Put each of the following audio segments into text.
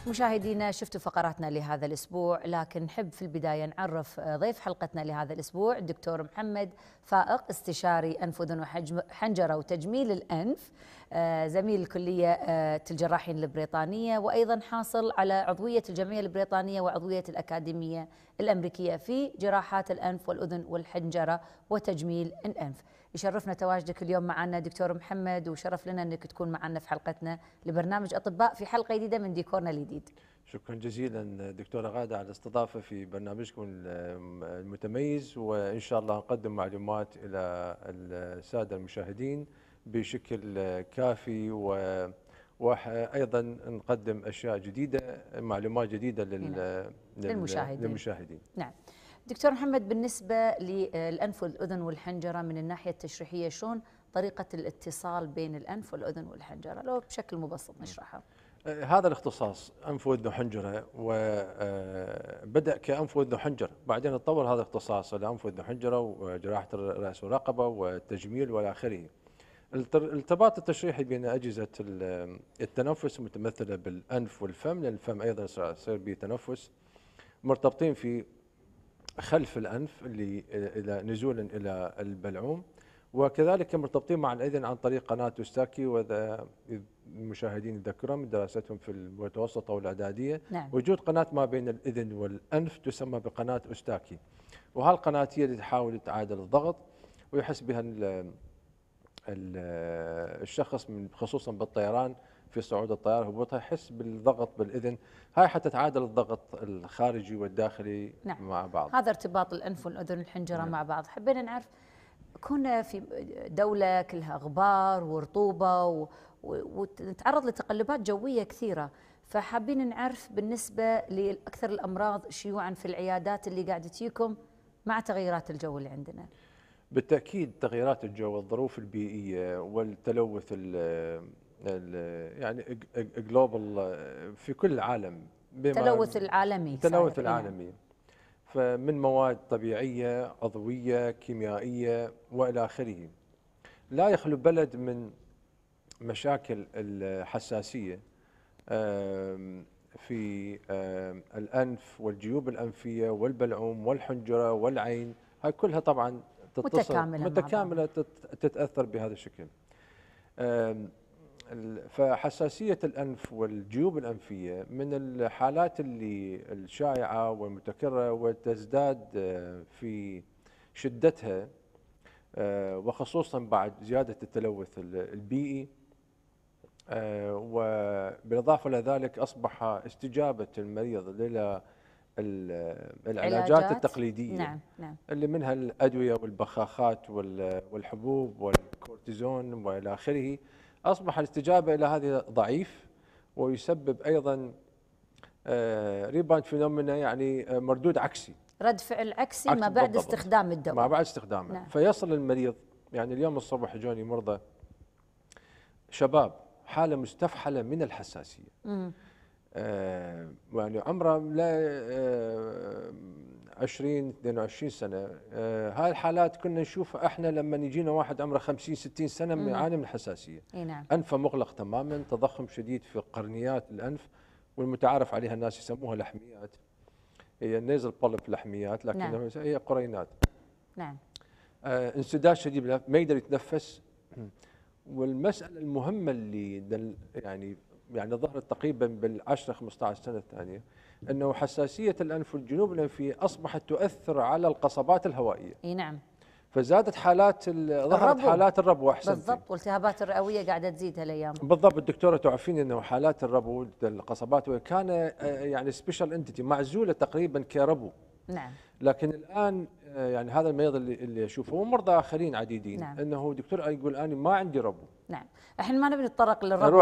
مشاهدينا شفتوا فقراتنا لهذا الأسبوع، لكن نحب في البداية نعرف ضيف حلقتنا لهذا الأسبوع الدكتور محمد فائق، استشاري أنف وأذن وحنجرة وتجميل الأنف، زميل الكلية الجراحين البريطانية، وأيضا حاصل على عضوية الجمعية البريطانية وعضوية الأكاديمية الأمريكية في جراحات الأنف والأذن والحنجرة وتجميل الأنف. يشرفنا تواجدك اليوم معنا دكتور محمد، وشرف لنا أنك تكون معنا في حلقتنا لبرنامج أطباء في حلقة جديدة من ديكورنا الجديد. شكرا جزيلا دكتورة غادة على الاستضافة في برنامجكم المتميز، وإن شاء الله نقدم معلومات إلى السادة المشاهدين بشكل كافي، وأيضا نقدم أشياء جديدة، معلومات جديدة للمشاهدين. نعم دكتور محمد، بالنسبة للأنف والأذن والحنجرة من الناحية التشريحية، شلون طريقة الاتصال بين الأنف والأذن والحنجرة؟ لو بشكل مبسط نشرحها. هذا الاختصاص أنف وأذن وحنجرة، وبدأ كأنف وأذن وحنجرة، بعدين تطور هذا الاختصاص إلى أنف وأذن وحنجرة وجراحة الرأس والرقبة والتجميل والى آخره. الارتباط التشريحي بين أجهزة التنفس متمثلة بالأنف والفم، لأن الفم أيضا يصير به تنفس، مرتبطين في خلف الأنف اللي إلى نزولا إلى البلعوم، وكذلك مرتبطين مع الأذن عن طريق قناة أوستاكي، وإذا المشاهدين يذكرون من دراستهم في المتوسطة والإعدادية. نعم. وجود قناة ما بين الأذن والأنف تسمى بقناة أوستاكي، وهالقناة هي اللي تحاول تعادل الضغط ويحس بها الشخص خصوصا بالطيران، في صعود الطيارة هبوطها يحس بالضغط بالإذن، هاي حتى تعادل الضغط الخارجي والداخلي. نعم. مع بعض. هذا ارتباط الأنف والأذن والحنجرة. نعم. مع بعض. حبينا نعرف، كنا في دولة كلها غبار ورطوبة ونتعرض لتقلبات جوية كثيرة، فحابين نعرف بالنسبة لأكثر الأمراض شيوعا في العيادات اللي قاعدة تجيكم مع تغيرات الجو اللي عندنا. بالتأكيد تغيرات الجو والظروف البيئية والتلوث يعني جلوبال في كل العالم، التلوث العالمي. التلوث العالمي، فمن مواد طبيعية، عضوية، كيميائية والى آخره. لا يخلو بلد من مشاكل الحساسية في الأنف والجيوب الأنفية والبلعوم والحنجرة والعين، هاي كلها طبعا متكاملة تتأثر بهذا الشكل. فحساسية الأنف والجيوب الأنفية من الحالات اللي الشائعة والمتكررة وتزداد في شدتها، وخصوصا بعد زيادة التلوث البيئي، وبالإضافة إلى ذلك أصبح استجابة المريض إلى العلاجات التقليدية. نعم. نعم. اللي منها الأدوية والبخاخات والحبوب والكورتيزون والى آخره، أصبح الاستجابة إلى هذه ضعيف، ويسبب أيضا ريباند فينومينا، يعني مردود عكسي، رد فعل عكسي ما بعد بالضبط. استخدام الدواء، ما بعد استخدامه. نعم. فيصل المريض، يعني اليوم الصبح جوني مرضى شباب حالة مستفحلة من الحساسية، يعني عمره لا 20 22 سنة. هاي الحالات كنا نشوفها احنا لما يجينا واحد عمره 50 60 سنة يعاني من الحساسية. نعم. أنفه مغلق تماما، تضخم شديد في قرنيات الأنف، والمتعارف عليها الناس يسموها لحميات، هي النيزل بولب لحميات، لكن نعم. هي قرينات. نعم. انسداد شديد، ما يقدر يتنفس. والمسألة المهمة اللي يعني ظهرت تقريبا بال10 15 سنة الثانية، أنه حساسية الأنف والجيوب الأنفية أصبحت تؤثر على القصبات الهوائية. نعم. فزادت ظهرت حالات الربو. أحسنتي. بالضبط. والالتهابات الرئوية قاعدة تزيد هالأيام. بالضبط. الدكتورة تعرفين أنه حالات الربو القصبات كان يعني سبيشال انتيتي، معزولة تقريبا كربو. نعم. لكن الآن يعني هذا المريض اللي أشوفه ومرضى آخرين عديدين. نعم. أنه دكتور يقول أنا ما عندي ربو. نعم. احنا ما نبي نتطرق للربو،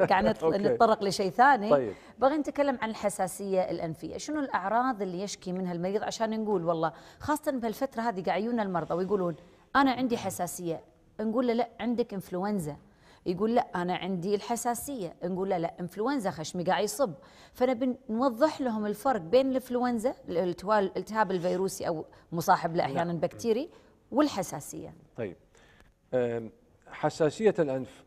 قاعد نتطرق لشيء ثاني. طيب. بغي نتكلم عن الحساسية الأنفية، شنو الأعراض اللي يشكي منها المريض عشان نقول والله، خاصة بهالفترة هذه قاعد يجونا المرضى ويقولون أنا عندي حساسية، نقول له لا عندك إنفلونزا، يقول لا أنا عندي الحساسية، نقول له لا إنفلونزا خشمي قاعد يصب. فنبي نوضح لهم الفرق بين الإنفلونزا الالتهاب الفيروسي أو مصاحب له أحيانا بكتيري والحساسية. طيب. حساسية الأنف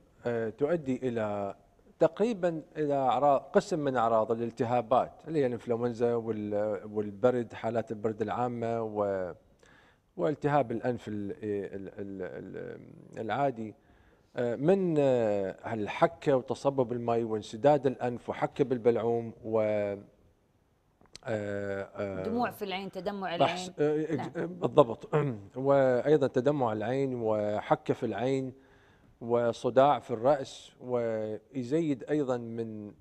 تؤدي إلى تقريبا الى اعراض قسم من اعراض الالتهابات اللي هي الانفلونزا والبرد، حالات البرد العامه والتهاب الانف العادي، من الحكه وتصبب الماء وانسداد الانف وحكه بالبلعوم و دموع في العين، تدمع العين. نعم. بالضبط. وايضا تدمع العين وحكه في العين وصداع في الراس، ويزيد ايضا من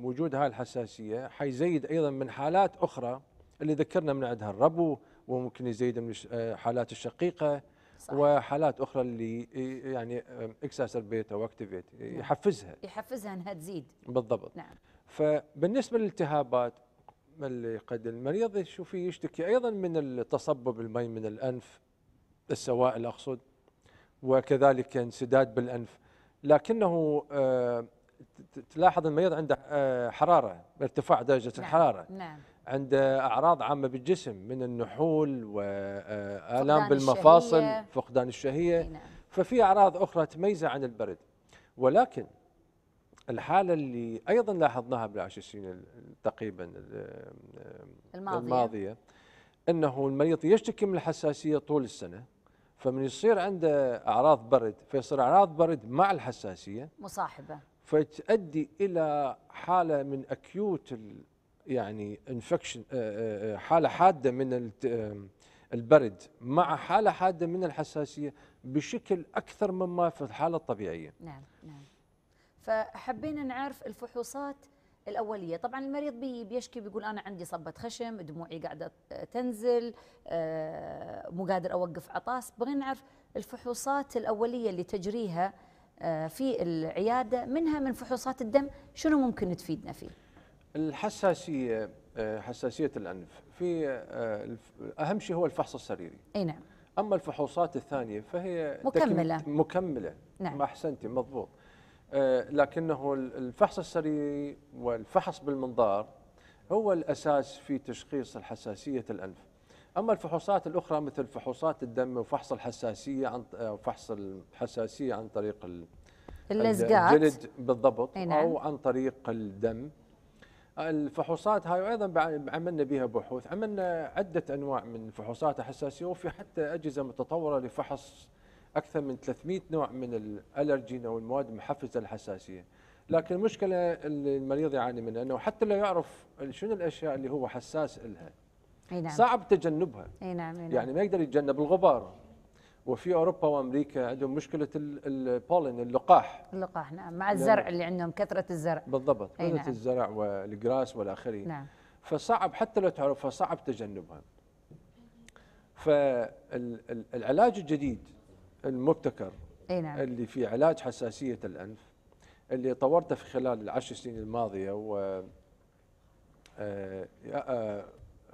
وجود هاي الحساسيه، حيزيد ايضا من حالات اخرى اللي ذكرنا من عندها الربو، وممكن يزيد من حالات الشقيقه. صحيح. وحالات اخرى اللي يعني اكساسربيت او اكتيفيت يحفزها انها تزيد. بالضبط. نعم. فبالنسبه للالتهابات اللي قد المريض يشوف يشتكي ايضا من التصبب الماء من الانف، السوائل اقصد، وكذلك انسداد بالانف، لكنه تلاحظ المريض عنده حراره، ارتفاع درجه نعم. الحراره. نعم. عنده اعراض عامه بالجسم من النحول والام بالمفاصل، فقدان الشهيه. نعم. ففي اعراض اخرى تميزه عن البرد. ولكن الحالة اللي أيضا لاحظناها بالعشر سنين تقريبا الماضية أنه المريض يشتكي من الحساسية طول السنة، فمن يصير عنده أعراض برد فيصير أعراض برد مع الحساسية مصاحبة، فتؤدي إلى حالة من أكيوت يعني انفكشن، حالة حادة من البرد مع حالة حادة من الحساسية بشكل أكثر مما في الحالة الطبيعية. نعم نعم. فحبينا نعرف الفحوصات الأولية. طبعا المريض بيشكي، بيقول أنا عندي صبة خشم، دموعي قاعدة تنزل، مو قادر أوقف عطاس. بغينا نعرف الفحوصات الأولية اللي تجريها في العيادة، منها من فحوصات الدم، شنو ممكن تفيدنا فيه؟ الحساسية، حساسية الأنف، في أهم شيء هو الفحص السريري. أي نعم. أما الفحوصات الثانية فهي مكملة. نعم. ما أحسنتي، مضبوط. لكنه الفحص السريري والفحص بالمنظار هو الأساس في تشخيص الحساسية الأنف. أما الفحوصات الأخرى مثل فحوصات الدم وفحص الحساسية عن طريق اللزقات، الجلد بالضبط. نعم. أو عن طريق الدم. الفحوصات هاي أيضا عملنا بها بحوث، عملنا عدة أنواع من فحوصات الحساسية، وفي حتى أجهزة متطورة لفحص أكثر من 300 نوع من الألرجين أو المواد المحفزة للحساسية. لكن المشكلة اللي المريض يعاني منها أنه حتى لو يعرف شنو الأشياء اللي هو حساس لها، نعم. صعب تجنبها. نعم. يعني ما يقدر يتجنب الغبار. وفي أوروبا وأمريكا عندهم مشكلة البولين، اللقاح. نعم، مع الزرع اللي عندهم كثرة الزرع. بالضبط، كثرة نعم. الزرع والجراس والآخره. نعم. فصعب حتى لو تعرفها صعب تجنبها. فالعلاج الجديد المبتكر نعم. اللي في علاج حساسية الأنف اللي طورته في خلال ال10 سنين الماضية و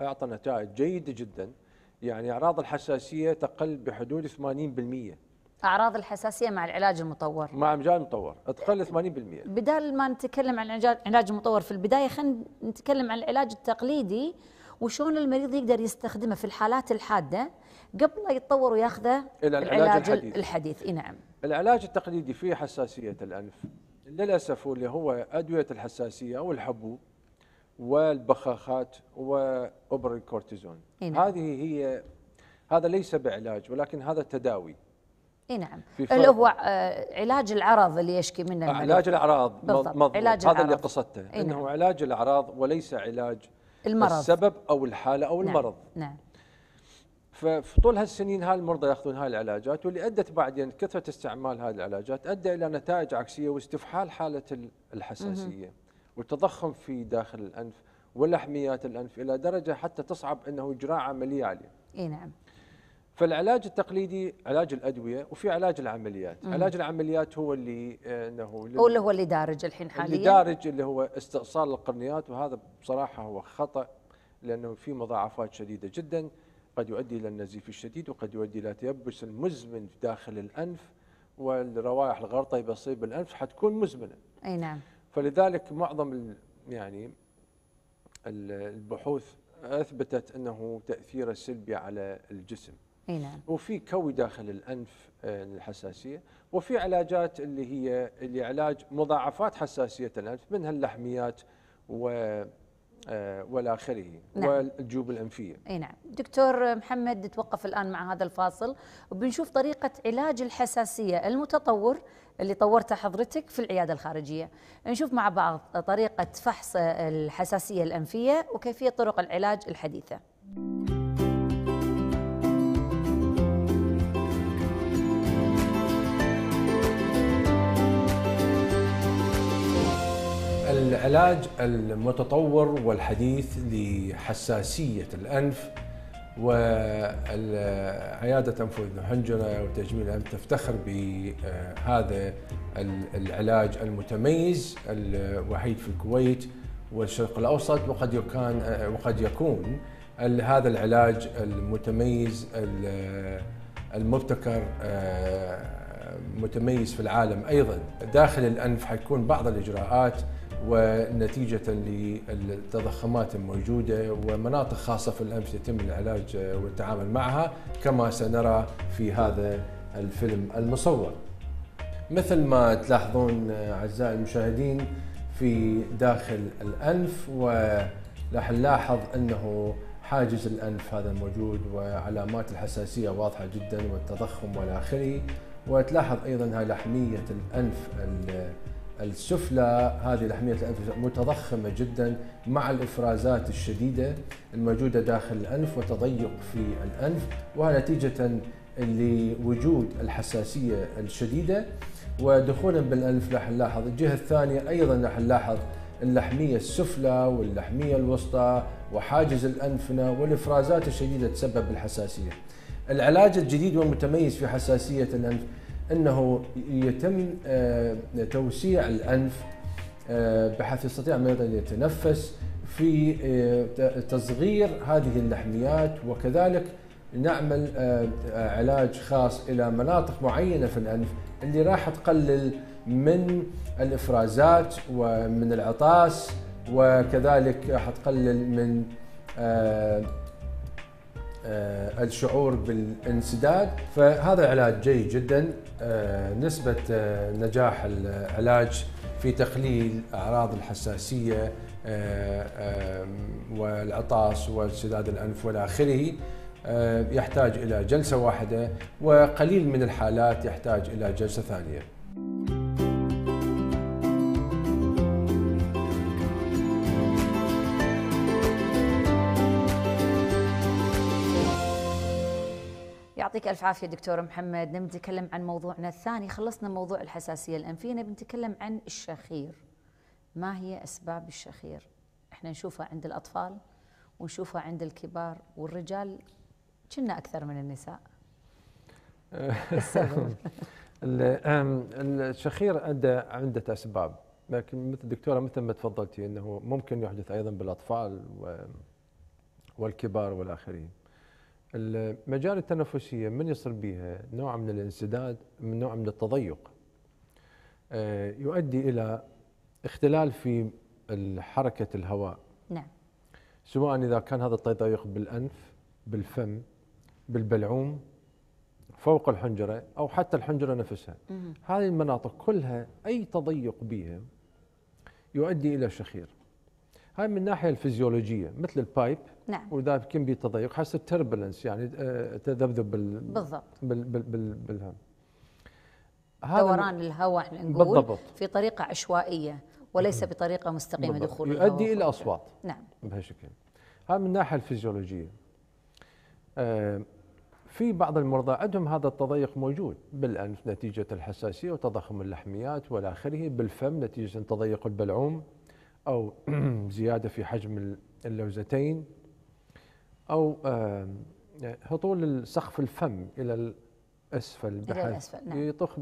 أعطى نتائج جيدة جدا. يعني أعراض الحساسية تقل بحدود 80%. أعراض الحساسية مع العلاج المطور، مع العلاج المطور تقل 80%. بدال ما نتكلم عن العلاج المطور في البداية، خلينا نتكلم عن العلاج التقليدي وشون المريض يقدر يستخدمه في الحالات الحادة قبل لا يتطور وياخذه إلى العلاج الحديث. نعم. العلاج التقليدي في حساسية الأنف للأسف اللي هو أدوية الحساسية أو الحبوب والبخاخات وأبر الكورتيزون. نعم. هذا ليس بعلاج، ولكن هذا تداوي. نعم. اللي هو علاج العرض اللي يشكي منه المريض. علاج الأعراض، مضبوط. هذا اللي قصدته، نعم. أنه علاج الأعراض وليس علاج المرض، السبب أو الحالة أو المرض. نعم. ففي طول هالسنين هاي المرضى ياخذون هاي العلاجات، واللي ادت بعدين كثره استعمال هذه العلاجات ادى الى نتائج عكسيه واستفحال حاله الحساسيه والتضخم في داخل الانف ولحميات الانف الى درجه حتى تصعب انه اجراء عمليه عليه. نعم. فالعلاج التقليدي علاج الادويه، وفي علاج العمليات. علاج العمليات هو اللي هو اللي دارج الحين حاليا. اللي دارج اللي هو استئصال القرنيات، وهذا بصراحه هو خطا، لانه في مضاعفات شديده جدا، قد يؤدي إلى النزيف الشديد، وقد يؤدي إلى تيبس المزمن داخل الأنف، والروائح الغير طيبة تصيب الأنف حتكون مزمنة. أي نعم. فلذلك معظم يعني البحوث أثبتت أنه تأثيره سلبي على الجسم. اي نعم. وفي كوي داخل الانف للحساسيه، وفي علاجات اللي علاج مضاعفات حساسيه الانف، منها اللحميات والى اخره. نعم. والجيوب الانفيه. اي نعم. دكتور محمد، نتوقف الان مع هذا الفاصل وبنشوف طريقه علاج الحساسيه المتطور اللي طورتها حضرتك في العياده الخارجيه. نشوف مع بعض طريقه فحص الحساسيه الانفيه وكيفيه طرق العلاج الحديثه. العلاج المتطور والحديث لحساسية الأنف، وعيادة أنف وأذن وحنجرة وتجميل الأنف تفتخر بهذا العلاج المتميز الوحيد في الكويت والشرق الأوسط. وقد يكون هذا العلاج المتميز المبتكر متميز في العالم أيضا. داخل الأنف حيكون بعض الإجراءات ونتيجة للتضخمات الموجودة ومناطق خاصة في الأنف يتم العلاج والتعامل معها كما سنرى في هذا الفيلم المصور. مثل ما تلاحظون أعزائي المشاهدين في داخل الأنف، وراح نلاحظ أنه حاجز الأنف هذا موجود وعلامات الحساسية واضحة جدا والتضخم والى آخره. وتلاحظ أيضا هاي لحمية الأنف السفلى، هذه لحمية الأنف متضخمة جدا مع الإفرازات الشديدة الموجودة داخل الأنف وتضيق في الأنف، وهذا نتيجة لوجود الحساسية الشديدة. ودخولا بالأنف راح نلاحظ الجهة الثانية أيضا راح نلاحظ اللحمية السفلى واللحمية الوسطى وحاجز الأنفنة والإفرازات الشديدة تسبب الحساسية. العلاج الجديد والمتميز في حساسية الأنف أنه يتم توسيع الأنف بحيث يستطيع المريض أن يتنفس في تصغير هذه اللحميات، وكذلك نعمل علاج خاص إلى مناطق معينة في الأنف اللي راح تقلل من الإفرازات ومن العطاس، وكذلك راح تقلل من الشعور بالانسداد. فهذا علاج جيد جدا. نسبة نجاح العلاج في تقليل أعراض الحساسية والعطاس وانسداد الأنف والى آخره يحتاج إلى جلسة واحدة، وقليل من الحالات يحتاج إلى جلسة ثانية. يعطيك ألف عافية دكتور محمد. نبي نتكلم عن موضوعنا الثاني. خلصنا موضوع الحساسية الأنفية، نبي نتكلم عن الشخير. ما هي أسباب الشخير؟ احنا نشوفها عند الأطفال ونشوفها عند الكبار والرجال، كنا أكثر من النساء. السبب؟ الشخير عدة أسباب، لكن مثل الدكتورة مثل ما تفضلتي أنه ممكن يحدث أيضا بالأطفال والكبار والآخرين. المجال التنفسية من يصير بها نوع من الانسداد، من نوع من التضيق، يؤدي إلى اختلال في حركة الهواء. نعم. سواء إذا كان هذا التضيق بالأنف، بالفم، بالبلعوم، فوق الحنجرة، أو حتى الحنجرة نفسها. هذه المناطق كلها أي تضيق بها يؤدي إلى شخير. هاي من الناحية الفيزيولوجية مثل البايب. نعم. وإذا كان به تضيق حس التربلنس، يعني تذبذب بالضبط بالهم. دوران الهواء احنا نقول بالضبط في طريقة عشوائية وليس بطريقة مستقيمة دخول يؤدي إلى أصوات. نعم. بهالشكل. هاي من الناحية الفيزيولوجية. في بعض المرضى عندهم هذا التضيق موجود بالأنف نتيجة الحساسية وتضخم اللحميات والى آخره، بالفم نتيجة تضيق البلعوم أو زيادة في حجم اللوزتين، أو هطول سقف الفم إلى الأسفل بحيث يطخ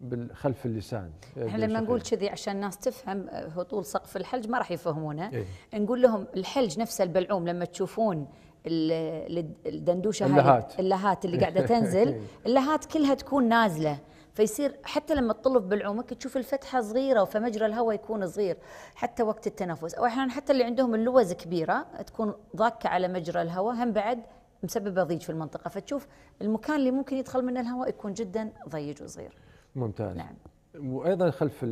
بالخلف اللسان. احنا لما نقول كذي عشان الناس تفهم هطول سقف الحلج ما راح يفهمونه. نقول لهم الحلج نفسه البلعوم لما تشوفون الدندوشه هاي اللهات اللي قاعده تنزل، اللهات كلها تكون نازله، فيصير حتى لما تطلب بالعومك تشوف الفتحه صغيره فمجرى الهواء يكون صغير حتى وقت التنفس، او احيانا حتى اللي عندهم اللوز كبيره تكون ضاكه على مجرى الهواء هم بعد مسببه ضيق في المنطقه، فتشوف المكان اللي ممكن يدخل منه الهواء يكون جدا ضيق وصغير. ممتاز. نعم. وايضا خلف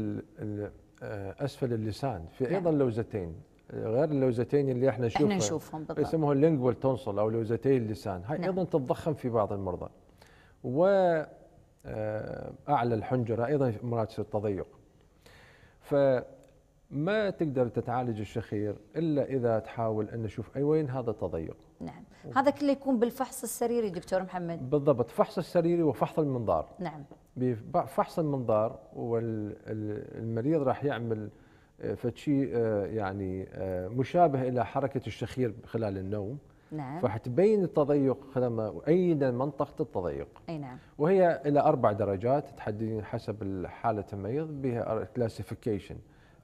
اسفل اللسان في ايضا لوزتين، غير اللوزتين اللي احنا نشوفهم بالضبط، يسموها اللينجوال تونسل او لوزتي اللسان، هاي ايضا تتضخم في بعض المرضى. واعلى الحنجره ايضا مرات تصير تضيق. فما تقدر تتعالج الشخير الا اذا تحاول ان نشوف اي وين هذا التضيق. نعم. هذا كله يكون بالفحص السريري دكتور محمد. بالضبط، فحص السريري وفحص المنظار. نعم. بفحص المنظار والمريض راح يعمل فشي يعني مشابه الى حركه الشخير خلال النوم. نعم. فحتبين التضيق اين منطقه التضيق. اي نعم. وهي الى 4 درجات تحددين حسب حاله المريض، بها كلاسيفيكيشن،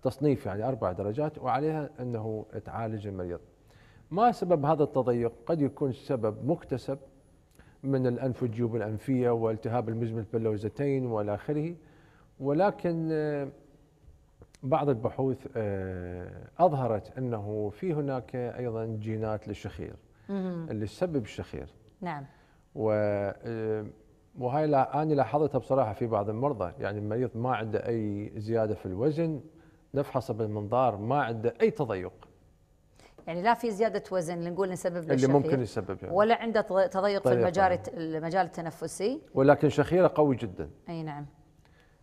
تصنيف يعني 4 درجات، وعليها انه تعالج المريض. ما سبب هذا التضيق؟ قد يكون سبب مكتسب من الانف والجيوب الانفيه والتهاب المزمل باللوزتين والى اخره، ولكن بعض البحوث اظهرت انه في هناك ايضا جينات للشخير اللي تسبب الشخير. نعم. وهاي انا لاحظتها بصراحه في بعض المرضى، يعني المريض ما عنده اي زياده في الوزن، نفحصه بالمنظار ما عنده اي تضيق. يعني لا في زياده وزن اللي نقول نسبب اللي للشخير ممكن يسبب يعني. ولا عنده تضيق في المجال التنفسي، ولكن شخيره قوي جدا. اي نعم.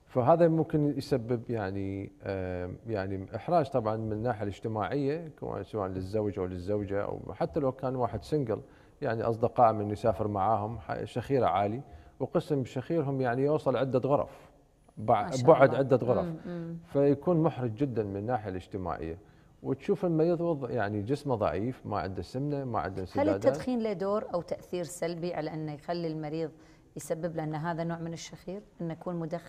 فهذا ممكن يسبب يعني احراج طبعا من الناحيه الاجتماعيه، سواء للزوج او للزوجه، او حتى لو كان واحد سنجل، يعني اصدقاء من يسافر معاهم شخيره عالي، وقسم شخيرهم يعني يوصل عده غرف، بعد عده غرف. فيكون محرج جدا من الناحيه الاجتماعيه. وتشوف المريض يعني جسمه ضعيف، ما عنده سمنه، ما عنده انسدادات. هل التدخين له دور او تاثير سلبي على انه يخلي المريض يسبب له ان هذا نوع من الشخير، انه يكون مدخن؟